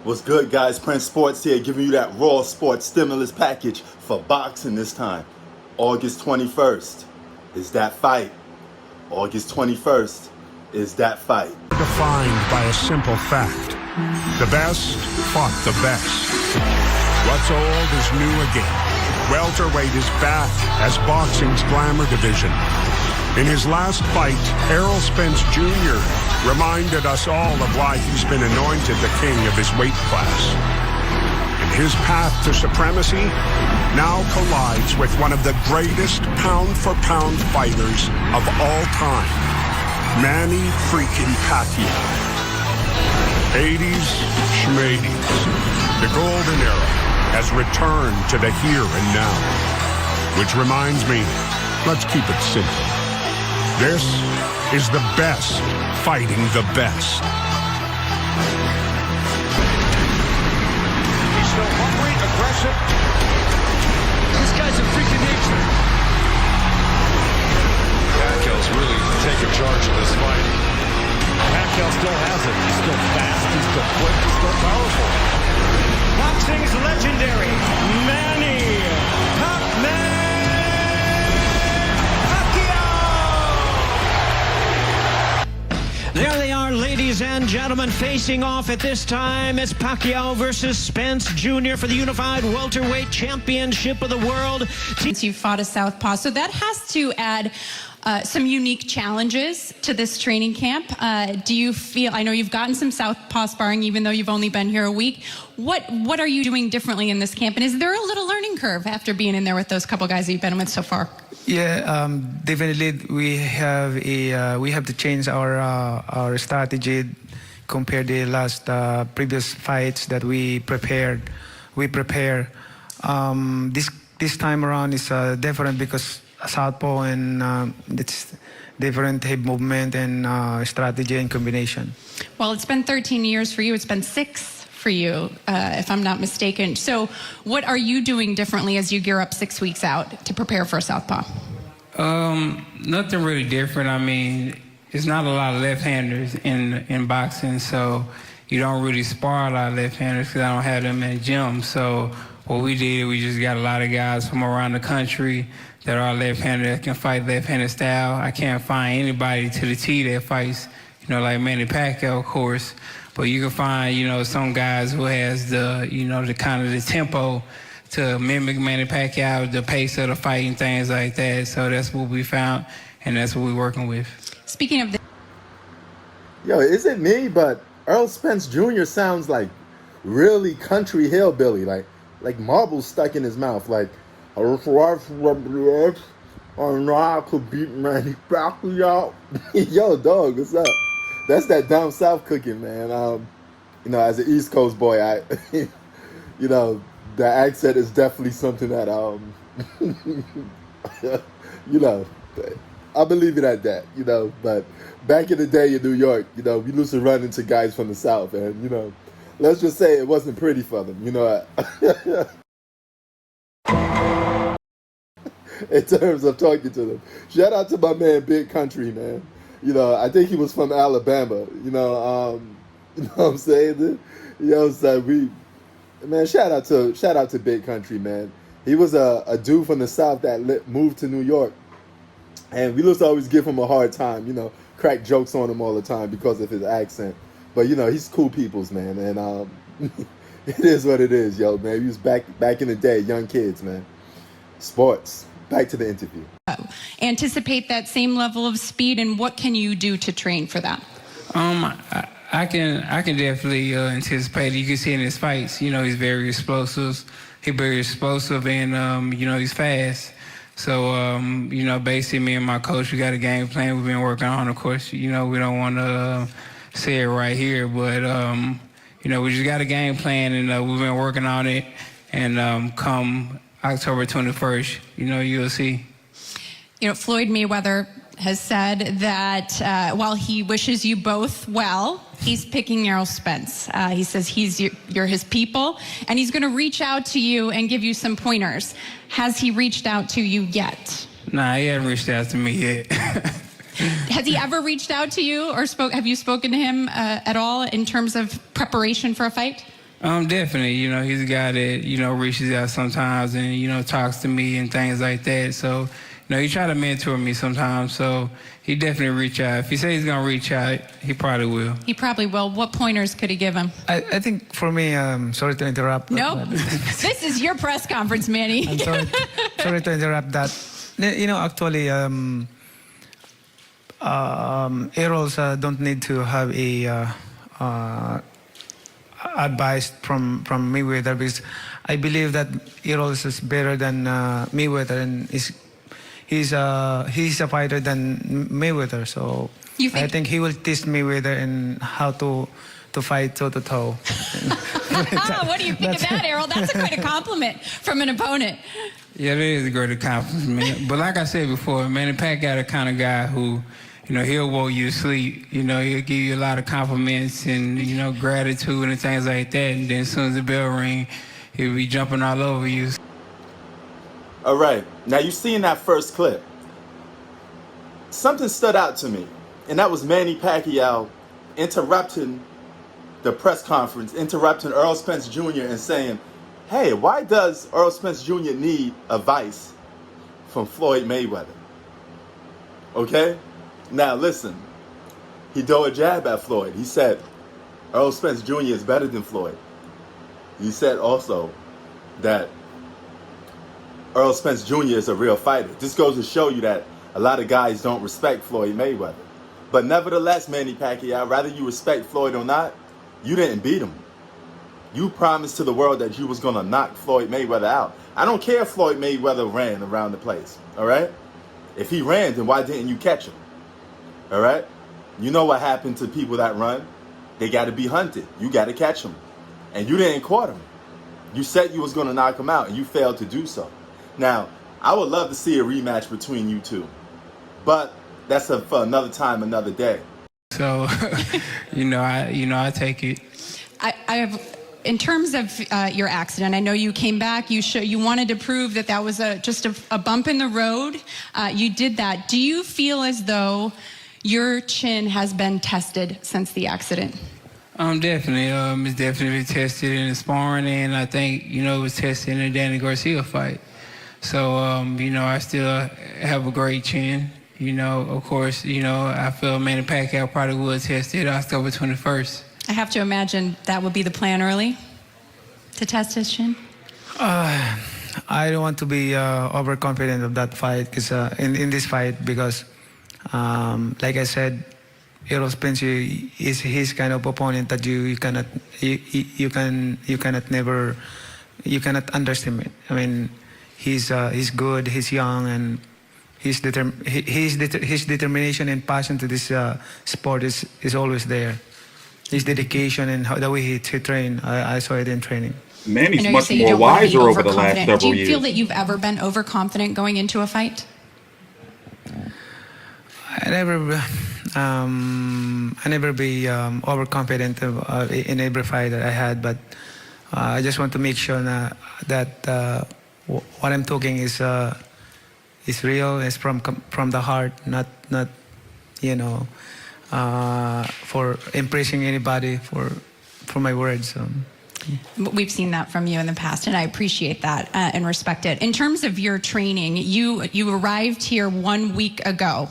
What's good, guys? Prince Sports here, giving you that raw sports stimulus package for boxing this time. August 21st is that fight. August 21st is that fight. Defined by a simple fact. The best fought the best. What's old is new again. Welterweight is back as boxing's glamour division. In his last fight, Errol Spence Jr. reminded us all of why he's been anointed the king of his weight class. And his path to supremacy now collides with one of the greatest pound-for-pound fighters of all time, Manny freaking Pacquiao. 80s, schmadies. The golden era has returned to the here and now. Which reminds me, let's keep it simple. This is the best fighting the best. He's still hungry, aggressive. This guy's a freak of nature. Pacquiao's really taking charge of this fight. Pacquiao still has it. He's still fast, he's still quick, he's still powerful. Boxing's legendary Manny Pacquiao. There they are, ladies and gentlemen, facing off at this time. It's Pacquiao versus Spence Jr. for the Unified Welterweight Championship of the World. You fought a southpaw, so that has to add some unique challenges to this training camp. Do you feel, I know you've gotten some southpaw sparring even though you've only been here a week. What are you doing differently in this camp? And is there a little learning curve after being in there with those couple guys that you've been with so far? Yeah, definitely we have to change our strategy compared to the last previous fights that we prepare. This time around is different because southpaw and it's different hip movement and strategy and combination. Well, it's been 13 years for you. It's been 6 for you, if I'm not mistaken. So what are you doing differently as you gear up 6 weeks out to prepare for a southpaw? Nothing really different. I mean, there's not a lot of left-handers in boxing, so you don't really spar a lot of left-handers because I don't have them in the gym. So what we did, we just got a lot of guys from around the country that are left-handed that can fight left-handed style. I can't find anybody to the T that fights, like Manny Pacquiao, of course. But you can find, some guys who has the, the kind of the tempo to mimic Manny Pacquiao, the pace of the fight and things like that. So that's what we found, and that's what we're working with. Speaking of Yo, is it me? But Errol Spence Jr. sounds like really country hillbilly, like marbles stuck in his mouth, like I know I could beat Manny Pacquiao. Yo, dog, what's up? That's that down south cooking, man. As an East Coast boy, the accent is definitely something that I believe it at that, But back in the day in New York, we used to run into guys from the South, and let's just say it wasn't pretty for them, in terms of talking to them. Shout out to my man Big Country, man. I think he was from Alabama. You know what I'm saying? So man, shout out to Big Country, man. He was a dude from the South that moved to New York, and we used to always give him a hard time. Crack jokes on him all the time because of his accent. But he's cool peoples, man, and it is what it is, yo, man. He was back in the day, young kids, man. Sports. Back to the interview. Anticipate that same level of speed, and what can you do to train for that? I can definitely anticipate it. You can see in his fights, he's very explosive. He's very explosive, and he's fast. So basically, me and my coach, we got a game plan we've been working on. Of course, we don't want to say it right here, but we just got a game plan, and we've been working on it. And come October 21st, you'll see. Floyd Mayweather has said that while he wishes you both well, he's picking Errol Spence. He says you're his people, and he's going to reach out to you and give you some pointers. Has he reached out to you yet? Nah, he hasn't reached out to me yet. Has he ever reached out to you or have you spoken to him at all in terms of preparation for a fight? Definitely. He's a guy that, reaches out sometimes and, talks to me and things like that. So, he try to mentor me sometimes. So he definitely reach out. If he says he's going to reach out, he probably will. He probably will. What pointers could he give him? I think for me, sorry to interrupt. Nope. This is your press conference, Manny. I'm sorry to interrupt that. Actually, Errols don't need to have a advice from Mayweather, because I believe that Errol is better than Mayweather, and he's a fighter than Mayweather. So I think he will teach Mayweather in how to fight toe to toe. What do you think of that, Errol? That's quite a compliment from an opponent. Yeah, that is a great accomplishment. But like I said before, Manny Pacquiao the kind of guy who, he'll woe you to sleep. He'll give you a lot of compliments and, gratitude and things like that. And then as soon as the bell ring, he'll be jumping all over you. All right. Now, you've seen that first clip. Something stood out to me, and that was Manny Pacquiao interrupting the press conference, interrupting Errol Spence Jr. and saying, hey, why does Errol Spence Jr. need advice from Floyd Mayweather? Okay? Now, listen. He threw a jab at Floyd. He said, Errol Spence Jr. is better than Floyd. He said also that Errol Spence Jr. is a real fighter. This goes to show you that a lot of guys don't respect Floyd Mayweather. But nevertheless, Manny Pacquiao, whether you respect Floyd or not, you didn't beat him. You promised to the world that you was going to knock Floyd Mayweather out. I don't care if Floyd Mayweather ran around the place, all right? If he ran, then why didn't you catch him? All right? You know what happened to people that run? They got to be hunted. You got to catch them. And you didn't catch him. You said you was going to knock him out, and you failed to do so. Now, I would love to see a rematch between you two. But that's for another time, another day. So, I take it. I have, in terms of your accident, I know you came back. You wanted to prove that was just a bump in the road. You did that. Do you feel as though your chin has been tested since the accident? Definitely. It's definitely tested in the sparring, and I think, it was tested in the Danny Garcia fight. So, I still have a great chin. Of course, I feel Manny Pacquiao probably will test it October 21st. I have to imagine that would be the plan early, to test his chin? I don't want to be overconfident of that fight, because in this fight, because like I said, Errol Spence is his kind of opponent that you cannot underestimate. I mean, he's good, he's young, and his determination and passion to this sport is always there. His dedication and the way he train, I saw it in training. Manny's much more wiser over the last several years. Do you feel that you've ever been overconfident going into a fight? I never be overconfident in every fight that I had, but I just want to make sure that what I'm talking is real, is from the heart, not for impressing anybody for my words. We've seen that from you in the past, and I appreciate that and respect it. In terms of your training, you arrived here 1 week ago.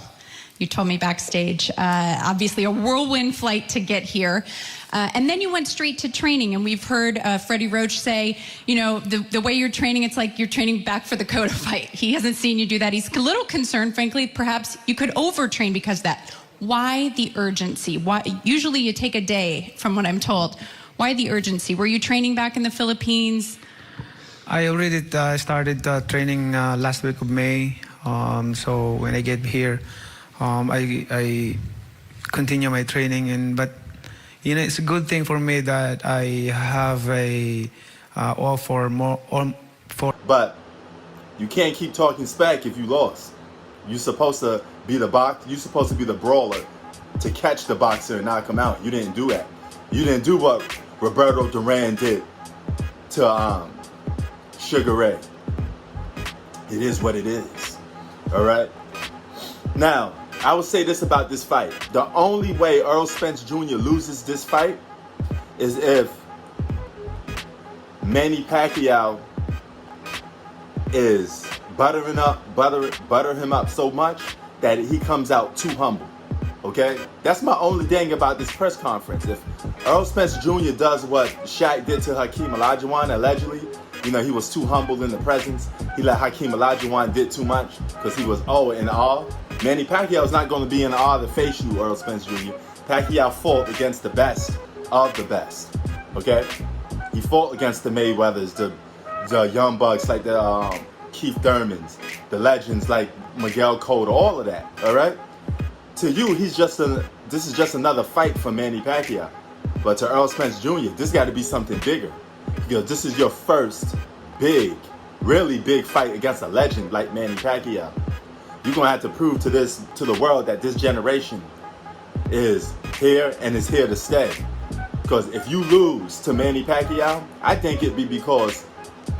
You told me backstage, obviously a whirlwind flight to get here. And then you went straight to training, and we've heard Freddie Roach say, the way you're training, it's like you're training back for the Cotto fight. He hasn't seen you do that. He's a little concerned, frankly, perhaps you could overtrain because of that. Why the urgency? Why? Usually you take a day, from what I'm told. Why the urgency? Were you training back in the Philippines? I already started training last week of May. So when I get here, I continue my training, but it's a good thing for me that I have a offer more. But you can't keep talking smack if you lost. You're supposed to be the You're supposed to be the brawler to catch the boxer and knock him out. You didn't do that. You didn't do what Roberto Duran did to Sugar Ray. It is what it is. All right. Now, I will say this about this fight. The only way Errol Spence Jr. loses this fight is if Manny Pacquiao is butter him up so much that he comes out too humble. Okay? That's my only thing about this press conference. If Errol Spence Jr. does what Shaq did to Hakeem Olajuwon, allegedly, he was too humble in the presence. He let Hakeem Olajuwon did too much because he was in awe. Manny Pacquiao is not going to be in awe to face you, Errol Spence Jr. Pacquiao fought against the best of the best. Okay? He fought against the Mayweathers, the young bucks like the Keith Thurmans, the legends like Miguel Cotto, all of that. All right? To you, this is just another fight for Manny Pacquiao. But to Errol Spence Jr., this got to be something bigger. Because this is your first really big fight against a legend like Manny Pacquiao. You're going to have to prove to the world that this generation is here and is here to stay. Because if you lose to Manny Pacquiao, I think it'd be because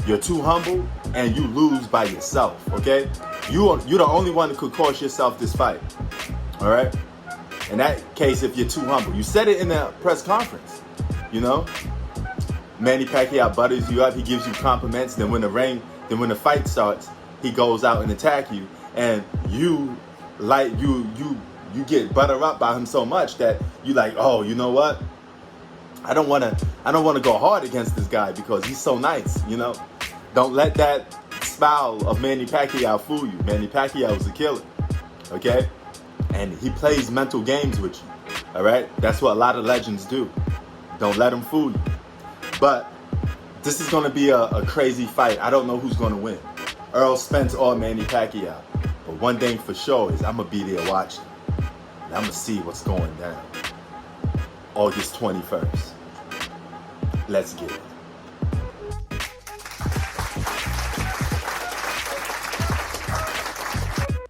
you're too humble and you lose by yourself, okay? You're the only one that could cost yourself this fight. All right. In that case, if you're too humble, you said it in the press conference. Manny Pacquiao butters you up. He gives you compliments. Then when the fight starts, he goes out and attack you, and you get buttered up by him so much that you like, oh, you know what? I don't want to go hard against this guy because he's so nice. Don't let that smile of Manny Pacquiao fool you. Manny Pacquiao is a killer. Okay. And he plays mental games with you, all right? That's what a lot of legends do. Don't let him fool you. But this is going to be a crazy fight. I don't know who's going to win, Errol Spence or Manny Pacquiao. But one thing for sure is I'm going to be there watching. And I'm going to see what's going down. August 21st. Let's get it.